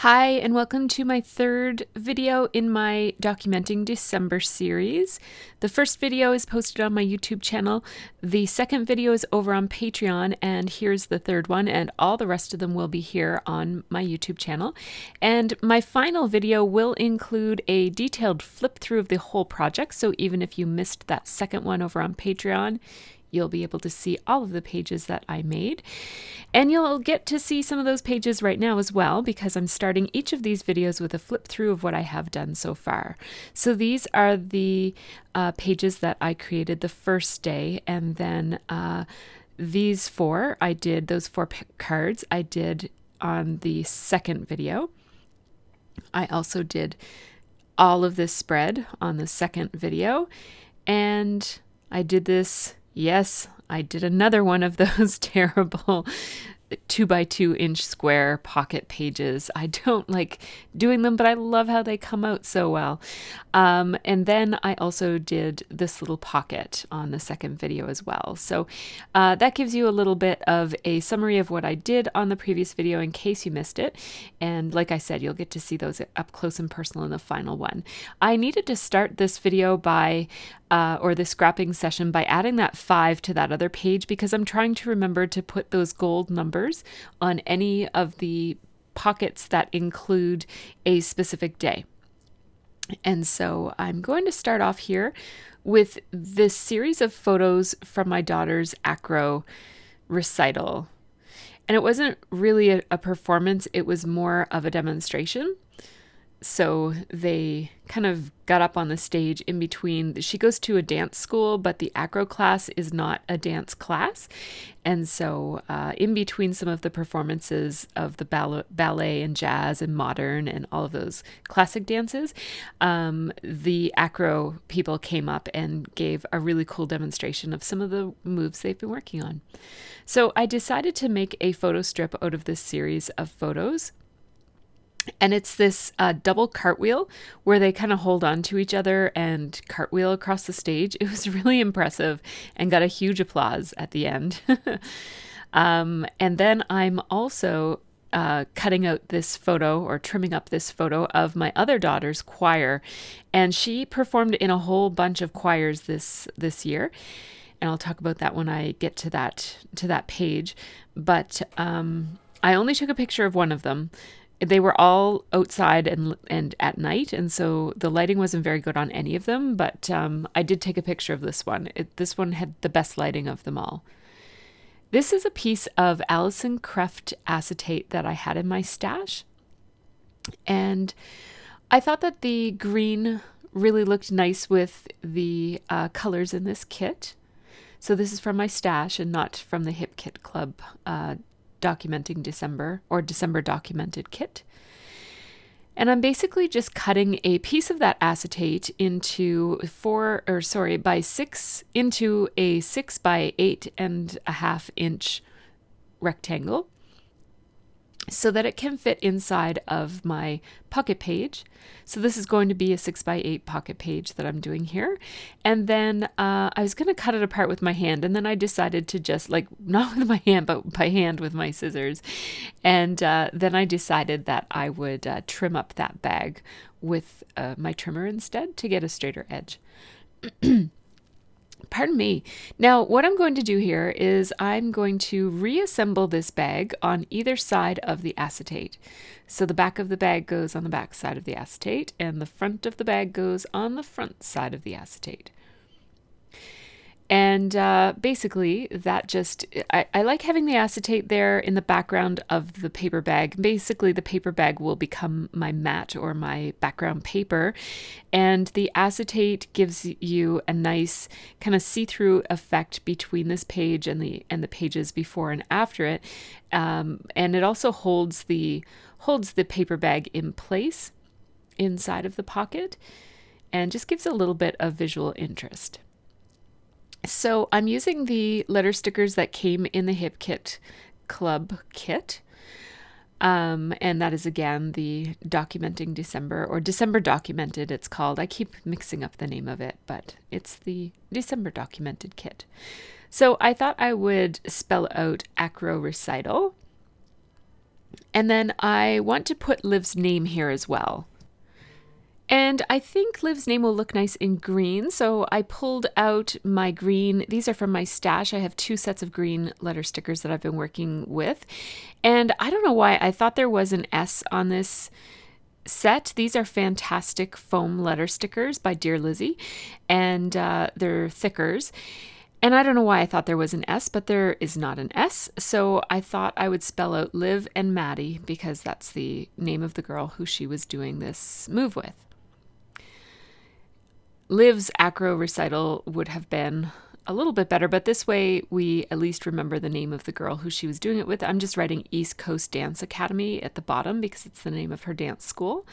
Hi, and welcome to my third video in my Documenting December series. The first video is posted on my YouTube channel. The second video is over on Patreon, and here's the third one, and all the rest of them will be here on my YouTube channel. And my final video will include a detailed flip through of the whole project, so even if you missed that second one over on Patreon, you'll be able to see all of the pages that I made. And you'll get to see some of those pages right now as well, because I'm starting each of these videos with a flip through of what I have done so far. So these are the pages that I created the first day, and then these four, those four cards I did on the second video. I also did all of this spread on the second video, and I did this. Yes, I did another one of those terrible 2x2 inch square pocket pages. I don't like doing them, but I love how they come out so well. And then I also did this little pocket on the second video as well. So that gives you a little bit of a summary of what I did on the previous video in case you missed it. And like I said, you'll get to see those up close and personal in the final one. I needed to start this video by or the scrapping session by adding that 5 to that other page, because I'm trying to remember to put those gold numbers on any of the pockets that include a specific day. And so I'm going to start off here with this series of photos from my daughter's acro recital. And it wasn't really a performance, it was more of a demonstration. So they kind of got up on the stage in between. She goes to a dance school, but the acro class is not a dance class. And so in between some of the performances of the ballet and jazz and modern and all of those classic dances, the acro people came up and gave a really cool demonstration of some of the moves they've been working on. So I decided to make a photo strip out of this series of photos. And it's this double cartwheel where they kind of hold on to each other and cartwheel across the stage. It was really impressive and got a huge applause at the end. And then I'm also cutting out this photo, or trimming up this photo of my other daughter's choir. And she performed in a whole bunch of choirs this year. And I'll talk about that when I get to that page. But I only took a picture of one of them. They were all outside and at night, and so the lighting wasn't very good on any of them, but I did take a picture of this one. This one had the best lighting of them all. This is a piece of Alison Kreft acetate that I had in my stash, and I thought that the green really looked nice with the colors in this kit. So this is from my stash and not from the Hip Kit Club Documenting December, or December Documented kit. And I'm basically just cutting a piece of that acetate into 6 into a 6 by 8.5 inch rectangle, so that it can fit inside of my pocket page. So this is going to be a 6 by 8 pocket page that I'm doing here. And then I was going to cut it apart with my hand, and then I decided to just, not with my hand, but by hand with my scissors. And then I decided that I would trim up that bag with my trimmer instead to get a straighter edge. Pardon me. Now, what I'm going to do here is I'm going to reassemble this bag on either side of the acetate. So the back of the bag goes on the back side of the acetate, and the front of the bag goes on the front side of the acetate. And basically, that I like having the acetate there in the background of the paper bag. Basically, the paper bag will become my mat or my background paper. And the acetate gives you a nice kind of see-through effect between this page and the pages before and after it. And it also holds the paper bag in place inside of the pocket, and just gives a little bit of visual interest. So I'm using the letter stickers that came in the Hip Kit Club kit. And that is, again, the Documenting December, or December Documented it's called. I keep mixing up the name of it, but it's the December Documented kit. So I thought I would spell out acro recital. And then I want to put Liv's name here as well. And I think Liv's name will look nice in green, so I pulled out my green. These are from my stash. I have 2 sets of green letter stickers that I've been working with. And I don't know why I thought there was an S on this set. These are fantastic foam letter stickers by Dear Lizzie, and they're thickers. And I don't know why I thought there was an S, but there is not an S. So I thought I would spell out Liv and Maddie because that's the name of the girl who she was doing this move with. Liv's acro recital would have been a little bit better, but this way we at least remember the name of the girl who she was doing it with. I'm just writing East Coast Dance Academy at the bottom because it's the name of her dance school.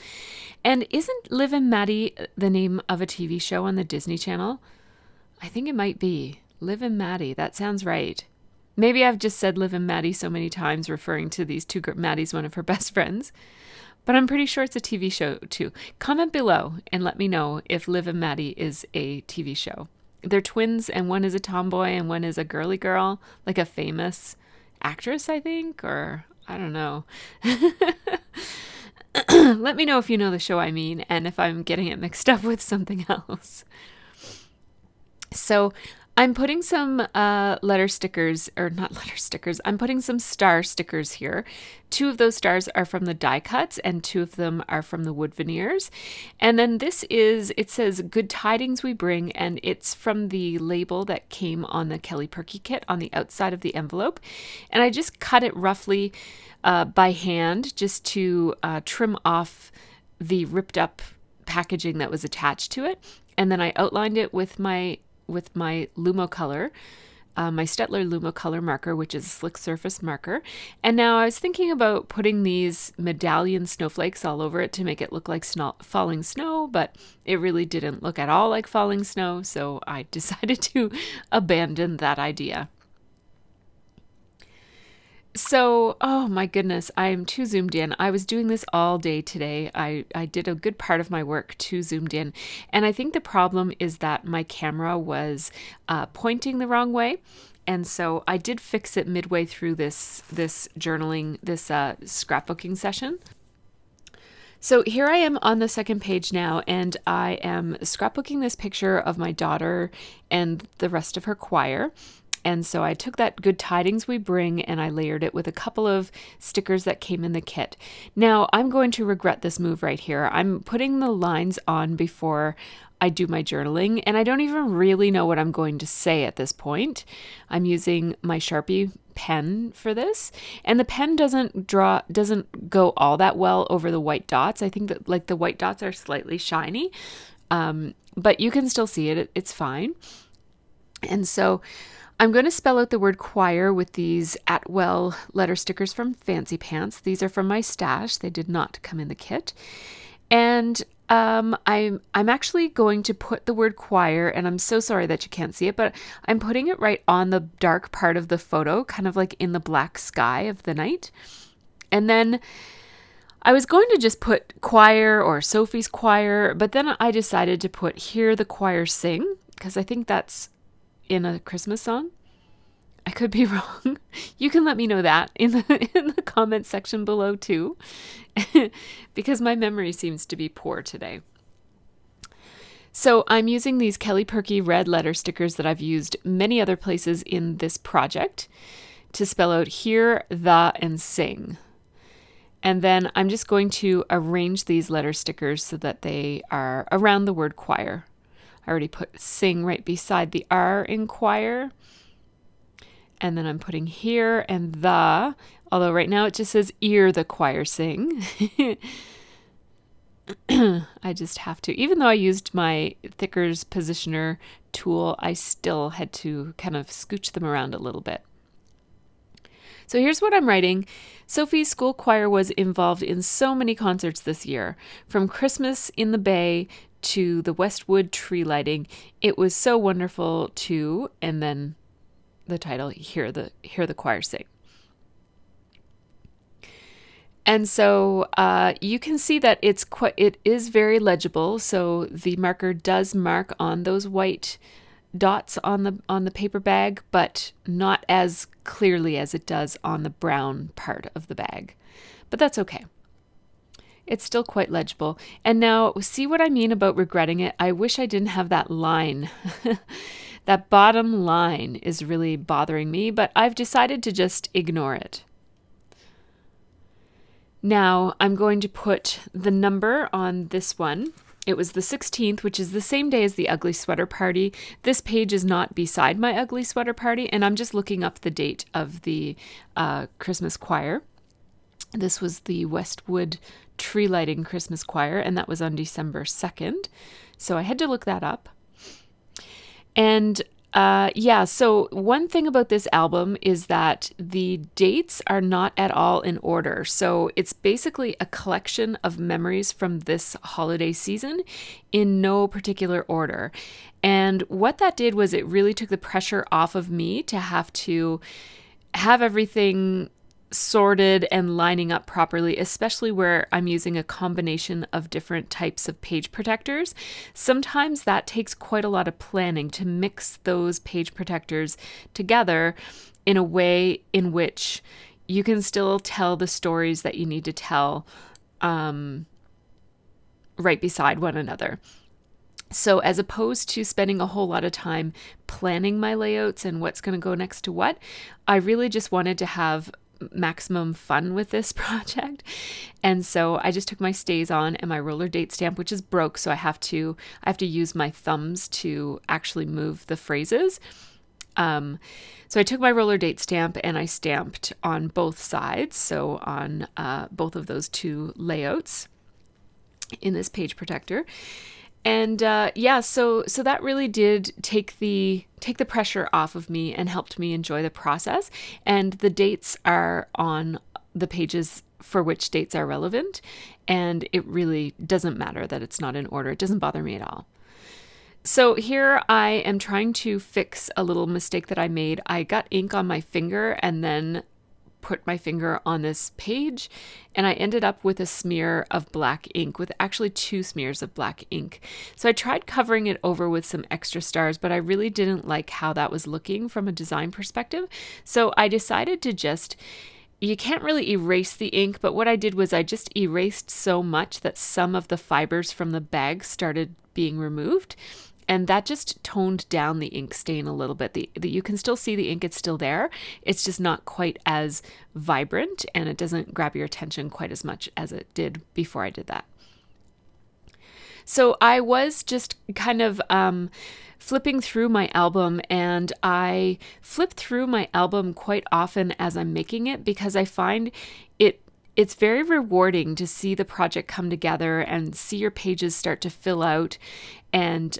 And isn't Liv and Maddie the name of a TV show on the Disney Channel? I think it might be. Liv and Maddie. That sounds right. Maybe I've just said Liv and Maddie so many times referring to these 2 girls. Maddie's one of her best friends. But I'm pretty sure it's a TV show too. Comment below and let me know if Liv and Maddie is a TV show. They're twins and one is a tomboy and one is a girly girl, like a famous actress, I think, or I don't know. Let me know if you know the show I mean and if I'm getting it mixed up with something else. So I'm putting some letter stickers, or not letter stickers, I'm putting some star stickers here. 2 of those stars are from the die cuts and 2 of them are from the wood veneers. And then this is, it says Good Tidings We Bring, and it's from the label that came on the Kelly Perky kit on the outside of the envelope. And I just cut it roughly by hand just to trim off the ripped up packaging that was attached to it. And then I outlined it with my Lumo color, my Stettler Lumo color marker, which is a slick surface marker. And now I was thinking about putting these medallion snowflakes all over it to make it look like falling snow, but it really didn't look at all like falling snow, so I decided to abandon that idea. So, oh my goodness, I am too zoomed in. I was doing this all day today. I did a good part of my work too zoomed in. And I think the problem is that my camera was pointing the wrong way. And so I did fix it midway through this journaling, this scrapbooking session. So here I am on the second page now, and I am scrapbooking this picture of my daughter and the rest of her choir. And so I took that Good Tidings We Bring and I layered it with a couple of stickers that came in the kit. Now I'm going to regret this move right here. I'm putting the lines on before I do my journaling, and I don't even really know what I'm going to say at this point. I'm using my Sharpie pen for this, and the pen doesn't go all that well over the white dots. I think that like the white dots are slightly shiny, but you can still see it. It's fine. And so I'm going to spell out the word choir with these Atwell letter stickers from Fancy Pants. These are from my stash. They did not come in the kit. And I'm actually going to put the word choir, and I'm so sorry that you can't see it, but I'm putting it right on the dark part of the photo, kind of like in the black sky of the night. And then I was going to just put choir or Sophie's choir, but then I decided to put Hear the Choir Sing, because I think that's in a Christmas song. I could be wrong. You can let me know that in the comment section below too, because my memory seems to be poor today. So I'm using these Kelly Perky red letter stickers that I've used many other places in this project to spell out hear, the, and sing. And then I'm just going to arrange these letter stickers so that they are around the word choir. I already put sing right beside the R in choir. And then I'm putting here and the, although right now it just says ear the choir sing. I just have to, even though I used my Thicker's positioner tool, I still had to kind of scooch them around a little bit. So here's what I'm writing. Sophie's school choir was involved in so many concerts this year, from Christmas in the Bay to the Westwood tree lighting. It was so wonderful too. And then the title, Hear the Choir Sing. And so you can see that it is very legible. So the marker does mark on those white dots on the paper bag, but not as clearly as it does on the brown part of the bag. but that's okay. It's still quite legible. And now, see what I mean about regretting it? I wish I didn't have that line. That bottom line is really bothering me, but I've decided to just ignore it. Now, I'm going to put the number on this one. It was the 16th, which is the same day as the ugly sweater party. This page is not beside my ugly sweater party, and I'm just looking up the date of the Christmas choir. This was the Westwood Tree Lighting Christmas Choir, and that was on December 2nd. So I had to look that up. And so one thing about this album is that the dates are not at all in order. So it's basically a collection of memories from this holiday season in no particular order. And what that did was it really took the pressure off of me to have everything sorted and lining up properly, especially where I'm using a combination of different types of page protectors. Sometimes that takes quite a lot of planning to mix those page protectors together in a way in which you can still tell the stories that you need to tell right beside one another. So as opposed to spending a whole lot of time planning my layouts and what's going to go next to what, I really just wanted to have maximum fun with this project. And so I just took my StazOn and my roller date stamp, which is broke, so I have to use my thumbs to actually move the phrases. So I took my roller date stamp and I stamped on both sides, so on both of those two layouts in this page protector. And so that really did take the pressure off of me and helped me enjoy the process. And the dates are on the pages for which dates are relevant. And it really doesn't matter that it's not in order. It doesn't bother me at all. So here I am trying to fix a little mistake that I made. I got ink on my finger and then put my finger on this page, and I ended up with a smear of black ink, with actually 2 smears of black ink. So I tried covering it over with some extra stars, but I really didn't like how that was looking from a design perspective. So I decided to you can't really erase the ink, but what I did was I just erased so much that some of the fibers from the bag started being removed. And that just toned down the ink stain a little bit. You can still see the ink, it's still there. It's just not quite as vibrant, and it doesn't grab your attention quite as much as it did before I did that. So I was just kind of flipping through my album, and I flip through my album quite often as I'm making it because I find it's very rewarding to see the project come together and see your pages start to fill out and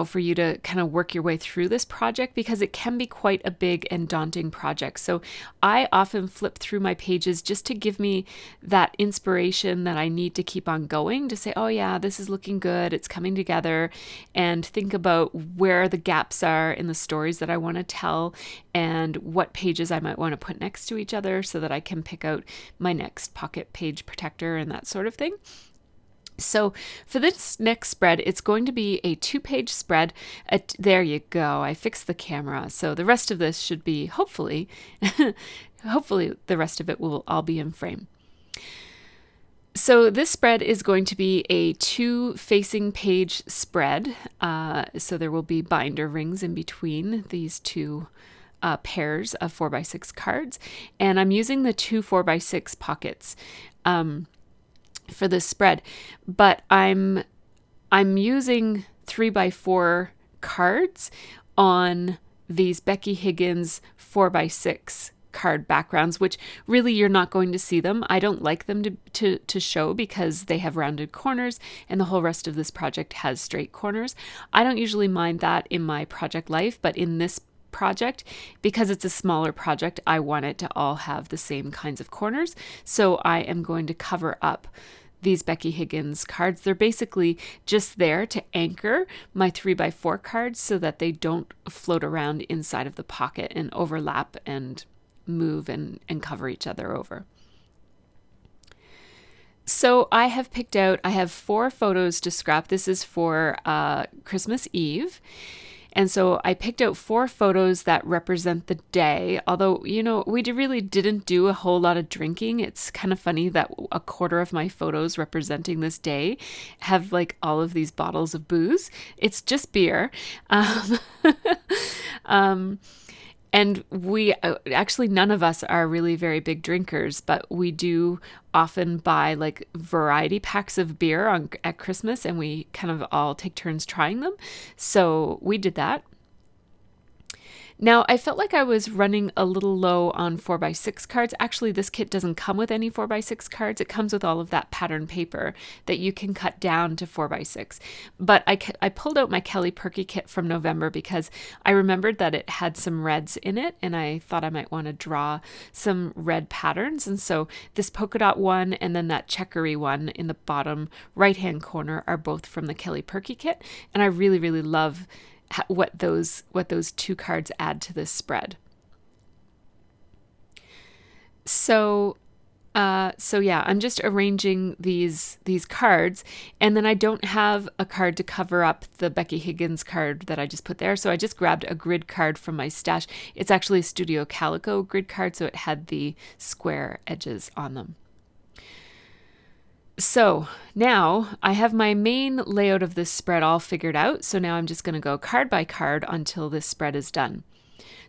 for you to kind of work your way through this project, because it can be quite a big and daunting project. So I often flip through my pages just to give me that inspiration that I need to keep on going, to say, oh yeah, this is looking good, it's coming together, and think about where the gaps are in the stories that I want to tell and what pages I might want to put next to each other so that I can pick out my next pocket page protector and that sort of thing. So for this next spread, it's going to be a 2-page spread. There you go. I fixed the camera. So the rest of this should be, hopefully the rest of it will all be in frame. So this spread is going to be a 2-facing page spread. So there will be binder rings in between these 2 pairs of 4x6 cards. And I'm using the 2 4x6 pockets for this spread, but I'm using 3x4 cards on these Becky Higgins 4x6 card backgrounds, which really you're not going to see them. I don't like them to show because they have rounded corners and the whole rest of this project has straight corners. I don't usually mind that in my project life, but in this project, because it's a smaller project, I want it to all have the same kinds of corners. So I am going to cover up these Becky Higgins cards. They're basically just there to anchor my 3x4 cards so that they don't float around inside of the pocket and overlap and move and cover each other over. So I have I have 4 photos to scrap. This is for Christmas Eve. And so I picked out 4 photos that represent the day. Although, we really didn't do a whole lot of drinking. It's kind of funny that a quarter of my photos representing this day have like all of these bottles of booze. It's just beer. And we actually, none of us are really very big drinkers, but we do often buy like variety packs of beer at Christmas, and we kind of all take turns trying them. So we did that. Now, I felt like I was running a little low on 4x6 cards. Actually, this kit doesn't come with any 4x6 cards. It comes with all of that pattern paper that you can cut down to 4x6. But I pulled out my Kelly Perky kit from November because I remembered that it had some reds in it, and I thought I might want to draw some red patterns. And so this polka dot one and then that checkery one in the bottom right-hand corner are both from the Kelly Perky kit. And I really, really love what those 2 cards add to this spread. So yeah, I'm just arranging these cards, and then I don't have a card to cover up the Becky Higgins card that I just put there. So I just grabbed a grid card from my stash. It's actually a Studio Calico grid card, so it had the square edges on them. So now I have my main layout of this spread all figured out. So now I'm just going to go card by card until this spread is done.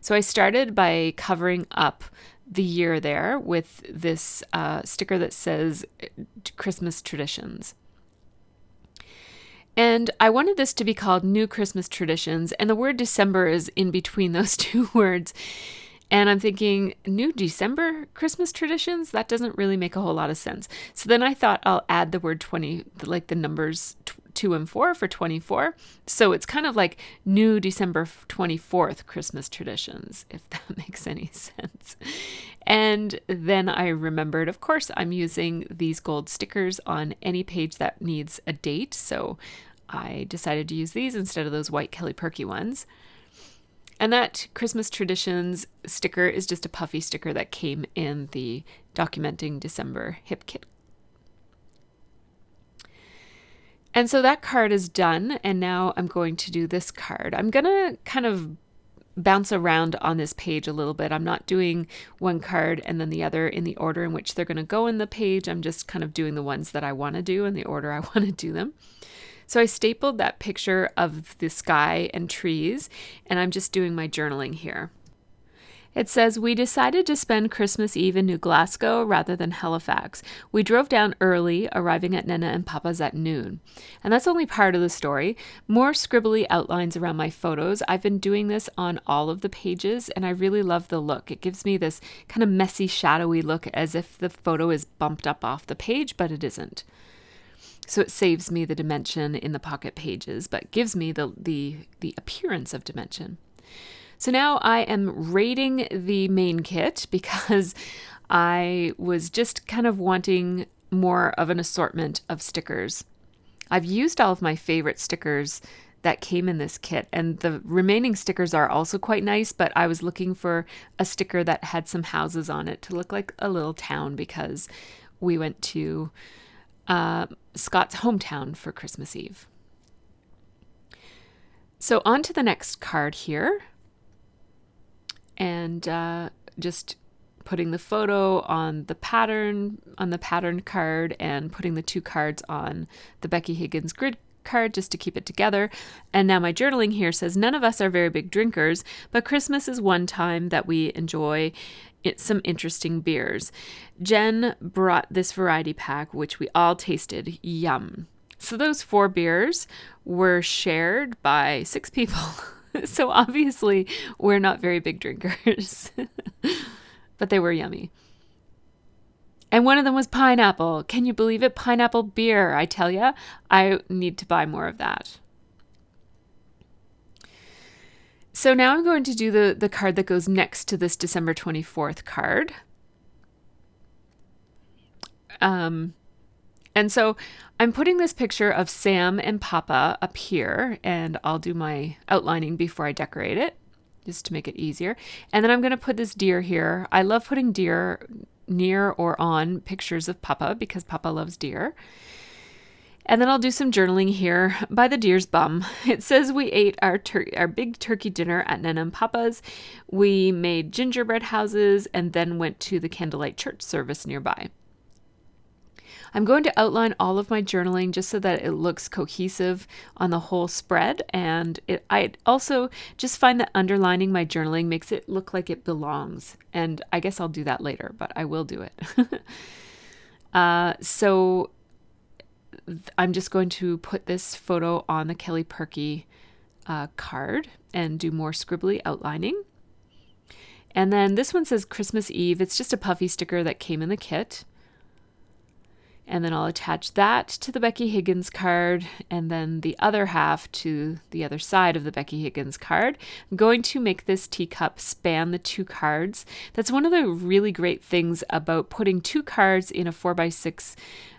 So I started by covering up the year there with this sticker that says Christmas Traditions. And I wanted this to be called New Christmas Traditions, and the word December is in between those 2 words. And I'm thinking, new December Christmas traditions? That doesn't really make a whole lot of sense. So then I thought I'll add the word 20, like the numbers 2 and 4 for 24. So it's kind of like new December 24th Christmas traditions, if that makes any sense. And then I remembered, of course, I'm using these gold stickers on any page that needs a date. So I decided to use these instead of those white Kelly Perky ones. And that Christmas Traditions sticker is just a puffy sticker that came in the Documenting December hip kit. And so that card is done, and now I'm going to do this card. I'm going to kind of bounce around on this page a little bit. I'm not doing one card and then the other in the order in which they're going to go in the page. I'm just kind of doing the ones that I want to do in the order I want to do them. So I stapled that picture of the sky and trees, and I'm just doing my journaling here. It says, we decided to spend Christmas Eve in New Glasgow rather than Halifax. We drove down early, arriving at Nana and Papa's at noon. And that's only part of the story. More scribbly outlines around my photos. I've been doing this on all of the pages, and I really love the look. It gives me this kind of messy, shadowy look as if the photo is bumped up off the page, but it isn't. So it saves me the dimension in the pocket pages, but gives me the appearance of dimension. So now I am rating the main kit because I was just kind of wanting more of an assortment of stickers. I've used all of my favorite stickers that came in this kit, and the remaining stickers are also quite nice, but I was looking for a sticker that had some houses on it to look like a little town because we went to Scott's hometown for Christmas Eve. So on to the next card here, and just putting the photo on the pattern card and putting the 2 cards on the Becky Higgins grid card just to keep it together. And now my journaling here says, none of us are very big drinkers, but Christmas is one time that we enjoy some interesting beers. Jen brought this variety pack, which we all tasted. Yum. So those 4 beers were shared by 6 people. So obviously we're not very big drinkers, but they were yummy. And one of them was pineapple. Can you believe it? Pineapple beer. I tell ya, I need to buy more of that. So now I'm going to do the card that goes next to this December 24th card. And so I'm putting this picture of Sam and Papa up here, and I'll do my outlining before I decorate it, just to make it easier. And then I'm going to put this deer here. I love putting deer near or on pictures of Papa because Papa loves deer. And then I'll do some journaling here by the deer's bum. It says we ate our big turkey dinner at Nana and Papa's. We made gingerbread houses and then went to the candlelight church service nearby. I'm going to outline all of my journaling just so that it looks cohesive on the whole spread. And I also just find that underlining my journaling makes it look like it belongs. And I guess I'll do that later, but I will do it. So I'm just going to put this photo on the Kelly Perky card and do more scribbly outlining. And then this one says Christmas Eve. It's just a puffy sticker that came in the kit. And then I'll attach that to the Becky Higgins card and then the other half to the other side of the Becky Higgins card. I'm going to make this teacup span the two cards. That's one of the really great things about putting two cards in a 4x6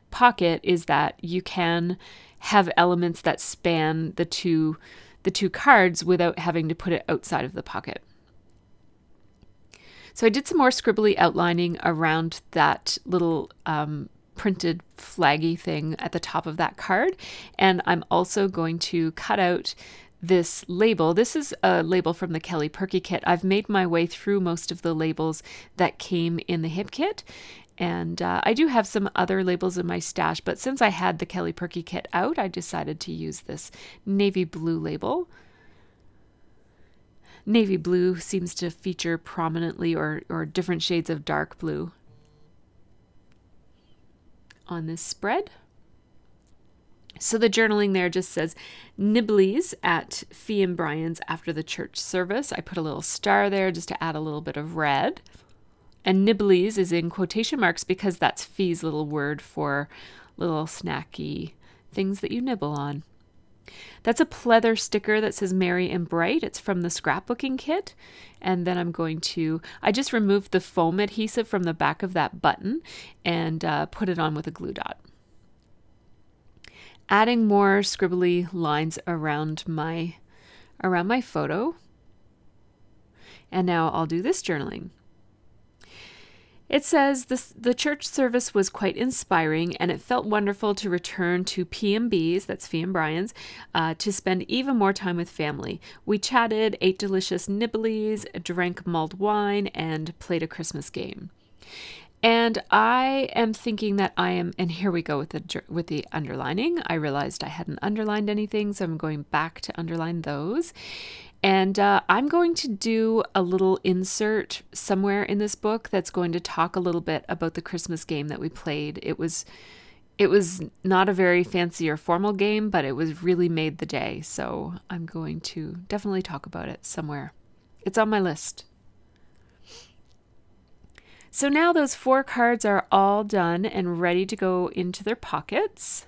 pocket is that you can have elements that span the two cards without having to put it outside of the pocket. So I did some more scribbly outlining around that little printed flaggy thing at the top of that card. And I'm also going to cut out this label. This is a label from the Kelly Perky kit. I've made my way through most of the labels that came in the hip kit. And I do have some other labels in my stash, but since I had the Kelly Perky kit out, I decided to use this navy blue label. Navy blue seems to feature prominently or different shades of dark blue on this spread. So the journaling there just says Nibblies at Fee and Brian's after the church service. I put a little star there just to add a little bit of red. And Nibblies is in quotation marks because that's Fee's little word for little snacky things that you nibble on. That's a pleather sticker that says Merry and Bright. It's from the scrapbooking kit. And then I just removed the foam adhesive from the back of that button and put it on with a glue dot. Adding more scribbly lines around my photo. And now I'll do this journaling. It says the church service was quite inspiring and it felt wonderful to return to P&B's, that's Fee and Brian's, to spend even more time with family. We chatted, ate delicious nibblies, drank mulled wine, and played a Christmas game. And I am thinking that and here we go with the underlining. I realized I hadn't underlined anything, so I'm going back to underline those. And I'm going to do a little insert somewhere in this book that's going to talk a little bit about the Christmas game that we played. It was not a very fancy or formal game, but it was really made the day. So I'm going to definitely talk about it somewhere. It's on my list. So now those 4 cards are all done and ready to go into their pockets.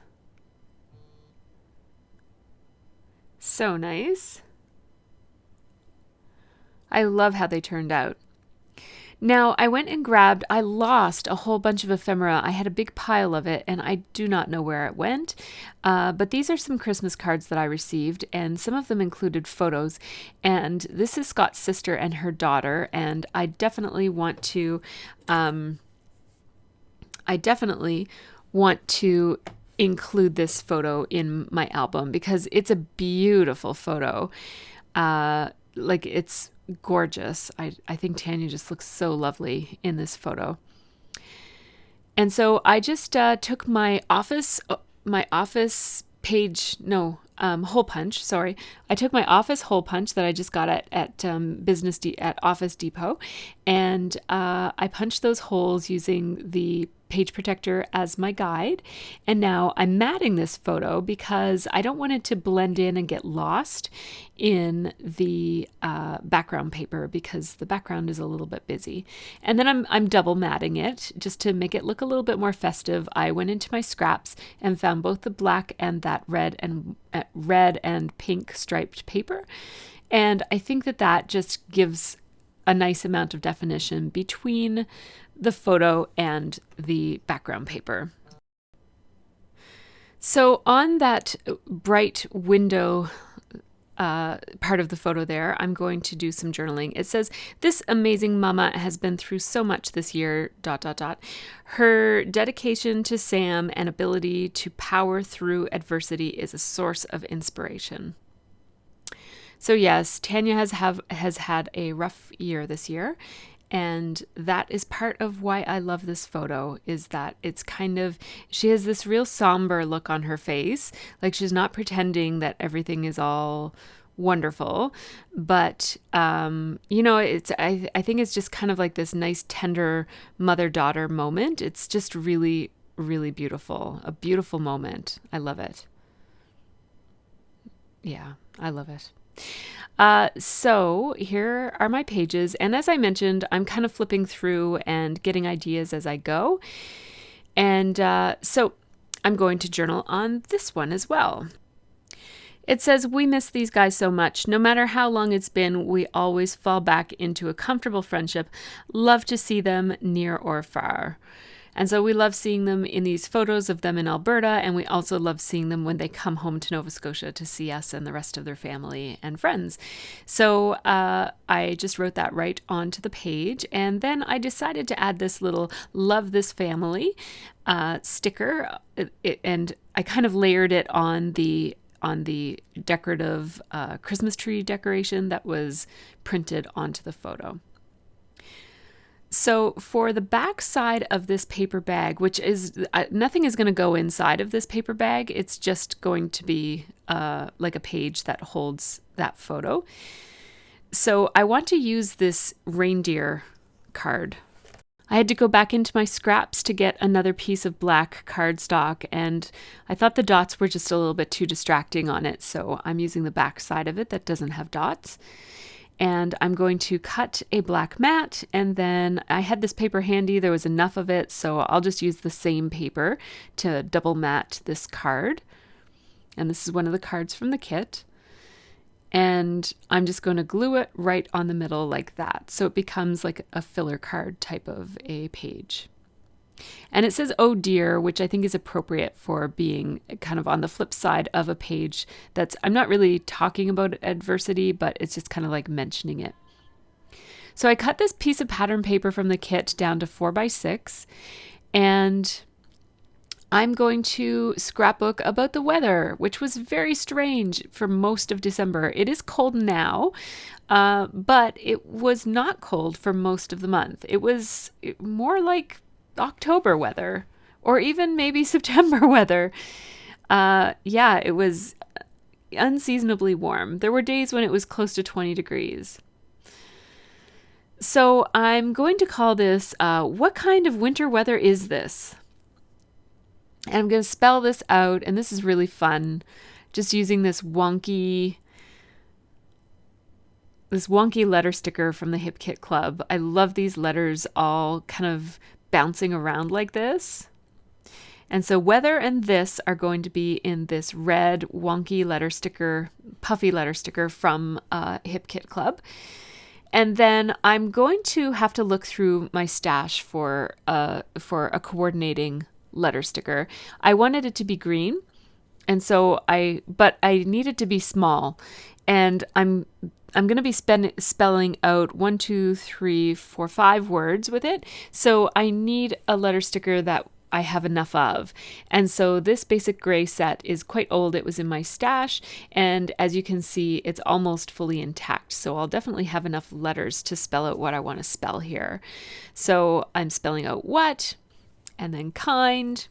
So nice. I love how they turned out. Now, I lost a whole bunch of ephemera. I had a big pile of it, and I do not know where it went. But these are some Christmas cards that I received, and some of them included photos. And this is Scott's sister and her daughter, and I definitely want to include this photo in my album because it's a beautiful photo. It's gorgeous. I think Tanya just looks so lovely in this photo. And so I just took my office hole punch. Sorry, I took my office hole punch that I just got at Office Depot, and I punched those holes using the page protector as my guide. And now I'm matting this photo because I don't want it to blend in and get lost in the background paper because the background is a little bit busy. And then I'm double matting it just to make it look a little bit more festive. I went into my scraps and found both the black and that red and pink striped paper. And I think that just gives a nice amount of definition between the photo and the background paper. So on that bright window part of the photo there, I'm going to do some journaling. It says, "This amazing mama has been through so much this year, ... Her dedication to Sam and ability to power through adversity is a source of inspiration." So yes, Tanya has had a rough year this year. And that is part of why I love this photo, is that it's kind of, she has this real somber look on her face. Like she's not pretending that everything is all wonderful, but, you know, I think it's just kind of like this nice, tender mother-daughter moment. It's just really, really beautiful. A beautiful moment. I love it. Yeah, I love it. So here are my pages. And as I mentioned, I'm kind of flipping through and getting ideas as I go. And so I'm going to journal on this one as well. It says, "We miss these guys so much. No matter how long it's been, we always fall back into a comfortable friendship. Love to see them near or far." And so we love seeing them in these photos of them in Alberta, and we also love seeing them when they come home to Nova Scotia to see us and the rest of their family and friends. So I just wrote that right onto the page, and then I decided to add this little "Love This Family" sticker, and I kind of layered it on the decorative Christmas tree decoration that was printed onto the photo. So for the back side of this paper bag, which is, nothing is going to go inside of this paper bag. It's just going to be like a page that holds that photo. So I want to use this reindeer card. I had to go back into my scraps to get another piece of black cardstock, and I thought the dots were just a little bit too distracting on it. So I'm using the back side of it that doesn't have dots. And I'm going to cut a black mat, and then I had this paper handy. There was enough of it, so I'll just use the same paper to double mat this card. And this is one of the cards from the kit. And I'm just going to glue it right on the middle like that, so it becomes like a filler card type of a page. And it says "Oh dear," which I think is appropriate for being kind of on the flip side of a page that's, I'm not really talking about adversity, but it's just kind of like mentioning it. So I cut this piece of pattern paper from the kit down to 4x6, and I'm going to scrapbook about the weather, which was very strange for most of December. It is cold now, but it was not cold for most of the month. It was more like October weather, or even maybe September weather. Yeah, it was unseasonably warm. There were days when it was close to 20 degrees. So I'm going to call this, "What kind of winter weather is this?" And I'm going to spell this out, and this is really fun, just using this wonky letter sticker from the Hip Kit Club. I love these letters all kind of bouncing around like this. And so weather and this are going to be in this red wonky letter sticker, puffy letter sticker from Hip Kit Club. And then I'm going to have to look through my stash for a coordinating letter sticker. I wanted it to be green, and so but I need it to be small, and I'm going to be spelling out 1, 2, 3, 4, 5 words with it. So I need a letter sticker that I have enough of. And so this basic gray set is quite old. It was in my stash, and as you can see, it's almost fully intact. So I'll definitely have enough letters to spell out what I want to spell here. So I'm spelling out what, and then kind.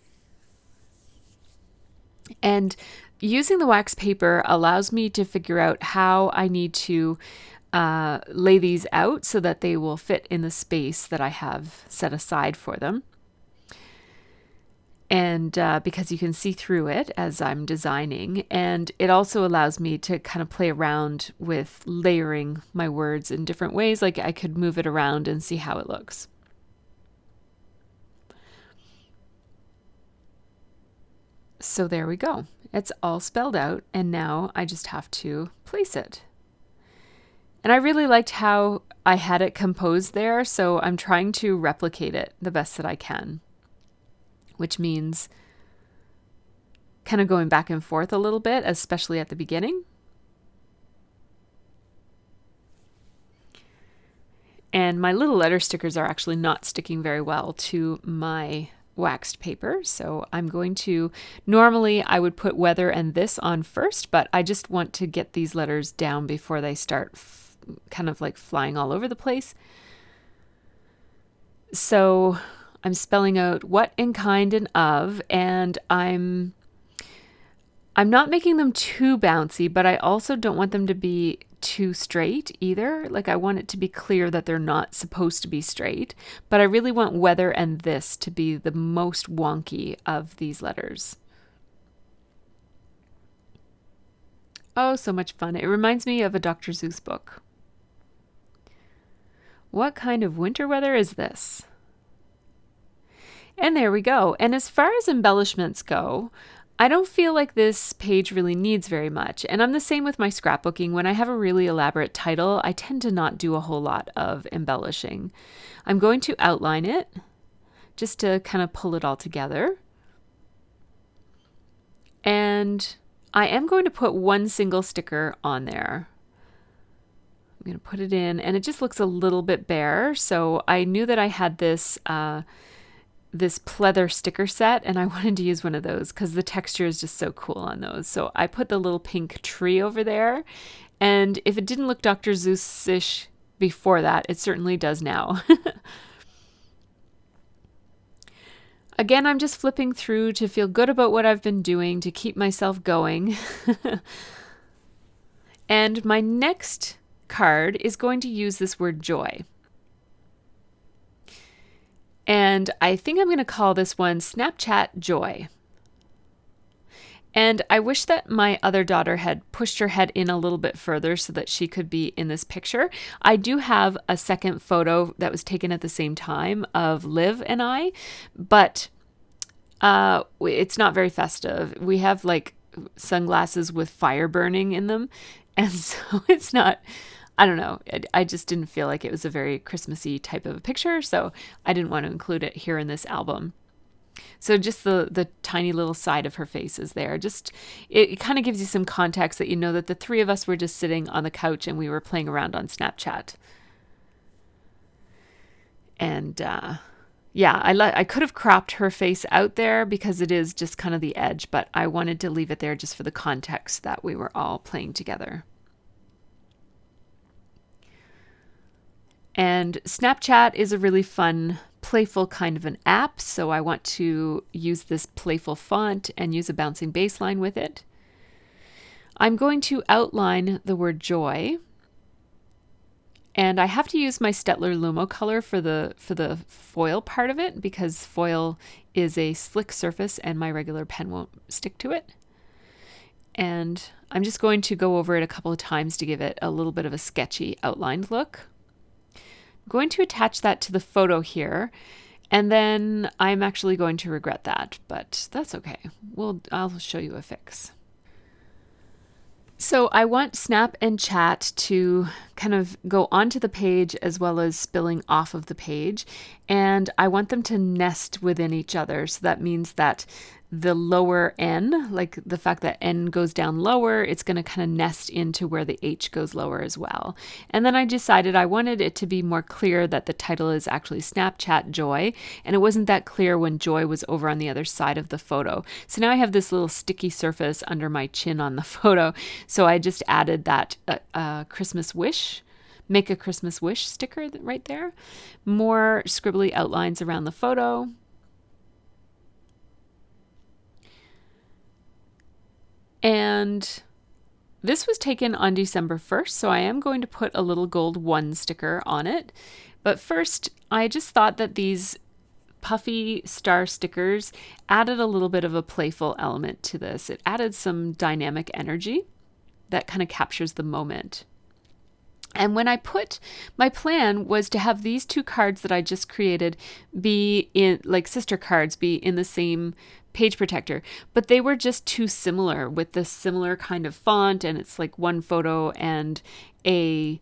And using the wax paper allows me to figure out how I need to lay these out so that they will fit in the space that I have set aside for them. And because you can see through it as I'm designing, and it also allows me to kind of play around with layering my words in different ways. Like I could move it around and see how it looks. So there we go. It's all spelled out, and now I just have to place it. And I really liked how I had it composed there, so I'm trying to replicate it the best that I can, which means kind of going back and forth a little bit, especially at the beginning. And my little letter stickers are actually not sticking very well to my waxed paper. So I'm going to, normally I would put weather and this on first, but I just want to get these letters down before they start kind of like flying all over the place. So I'm spelling out what and kind and of, and I'm not making them too bouncy, but I also don't want them to be too straight either. Like I want it to be clear that they're not supposed to be straight, but I really want weather and this to be the most wonky of these letters. Oh, so much fun. It reminds me of a Dr. Seuss book. What kind of winter weather is this? And there we go. And as far as embellishments go, I don't feel like this page really needs very much. And I'm the same with my scrapbooking. When I have a really elaborate title, I tend to not do a whole lot of embellishing. I'm going to outline it just to kind of pull it all together. And I am going to put one single sticker on there. I'm going to put it in, and it just looks a little bit bare. So I knew that I had this this pleather sticker set, and I wanted to use one of those because the texture is just so cool on those. So I put the little pink tree over there, and if it didn't look Dr. Seuss-ish before that, it certainly does now. Again, I'm just flipping through to feel good about what I've been doing to keep myself going. And my next card is going to use this word joy. And I think I'm going to call this one Snapchat Joy. And I wish that my other daughter had pushed her head in a little bit further so that she could be in this picture. I do have a second photo that was taken at the same time of Liv and I, but it's not very festive. We have like sunglasses with fire burning in them. And so it's not, I don't know. I just didn't feel like it was a very Christmassy type of a picture, so I didn't want to include it here in this album. So just the tiny little side of her face is there. Just it kind of gives you some context that you know that the three of us were just sitting on the couch and we were playing around on Snapchat. And yeah, I could have cropped her face out there because it is just kind of the edge, but I wanted to leave it there just for the context that we were all playing together. And Snapchat is a really fun, playful kind of an app, so I want to use this playful font and use a bouncing baseline with it. I'm going to outline the word joy, and I have to use my Stettler Lumo color for the foil part of it because foil is a slick surface and my regular pen won't stick to it. And I'm just going to go over it a couple of times to give it a little bit of a sketchy outlined look. Going to attach that to the photo here, and then I'm actually going to regret that, but that's okay. I'll show you a fix. So I want Snap and Chat to kind of go onto the page as well as spilling off of the page, and I want them to nest within each other. So that means that the lower N, like the fact that N goes down lower, it's going to kind of nest into where the H goes lower as well. And then I decided I wanted it to be more clear that the title is actually Snapchat Joy, and it wasn't that clear when Joy was over on the other side of the photo. So now I have this little sticky surface under my chin on the photo. So I just added that Christmas wish, make a Christmas wish sticker right there. More scribbly outlines around the photo. And this was taken on December 1st, so I am going to put a little gold 1 sticker on it. But first, I just thought that these puffy star stickers added a little bit of a playful element to this. It added some dynamic energy that kind of captures the moment. And when I put, my plan was to have these two cards that I just created be in, like sister cards, be in the same page protector, but they were just too similar with the similar kind of font, and it's like one photo and a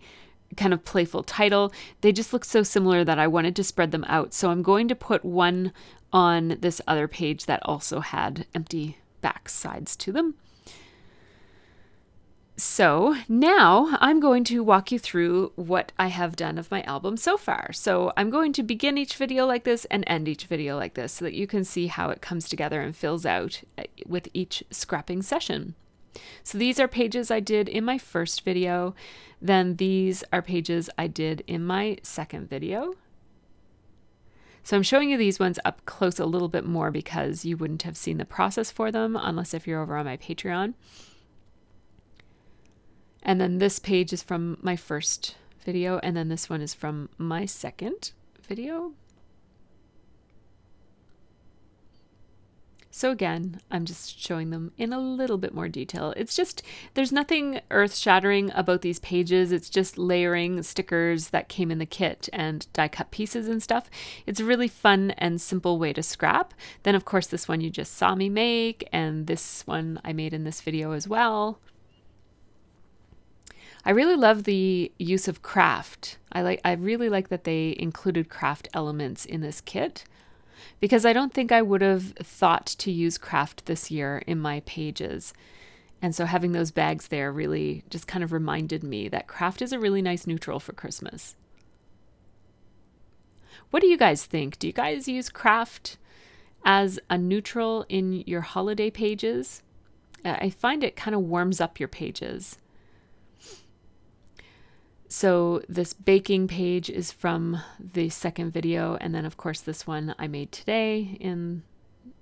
kind of playful title. They just look so similar that I wanted to spread them out. So I'm going to put one on this other page that also had empty back sides to them. So now I'm going to walk you through what I have done of my album so far. So I'm going to begin each video like this and end each video like this so that you can see how it comes together and fills out with each scrapping session. So these are pages I did in my first video. Then these are pages I did in my second video. So I'm showing you these ones up close a little bit more because you wouldn't have seen the process for them unless if you're over on my Patreon. And then this page is from my first video, and then this one is from my second video. So again, I'm just showing them in a little bit more detail. It's just, there's nothing earth-shattering about these pages. It's just layering stickers that came in the kit and die-cut pieces and stuff. It's a really fun and simple way to scrap. Then of course this one you just saw me make, and this one I made in this video as well. I really love the use of craft. I really like that they included craft elements in this kit because I don't think I would have thought to use craft this year in my pages. And so having those bags there really just kind of reminded me that craft is a really nice neutral for Christmas. What do you guys think? Do you guys use craft as a neutral in your holiday pages? I find it kind of warms up your pages. So this baking page is from the second video, and then of course this one I made today in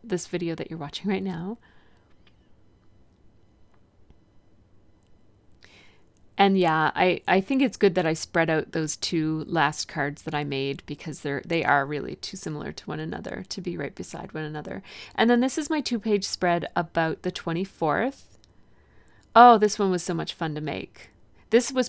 this video that you're watching right now. And yeah, I think it's good that I spread out those two last cards that I made because they are really too similar to one another to be right beside one another. And then this is my 2-page spread about the 24th. Oh, this one was so much fun to make. This is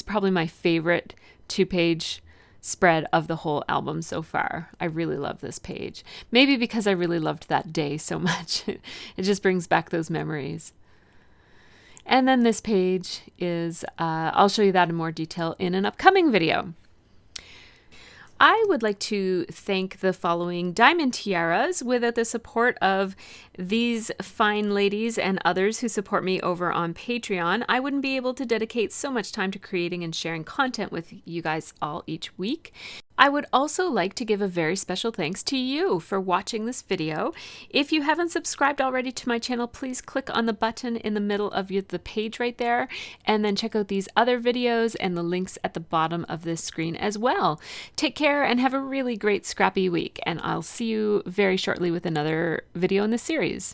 probably my favorite 2-page spread of the whole album so far. I really love this page. Maybe because I really loved that day so much. It just brings back those memories. And then this page is, I'll show you that in more detail in an upcoming video. I would like to thank the following diamond tiaras. Without the support of these fine ladies and others who support me over on Patreon, I wouldn't be able to dedicate so much time to creating and sharing content with you guys all each week. I would also like to give a very special thanks to you for watching this video. If you haven't subscribed already to my channel, please click on the button in the middle of the page right there, and then check out these other videos and the links at the bottom of this screen as well. Take care and have a really great scrappy week, and I'll see you very shortly with another video in this series.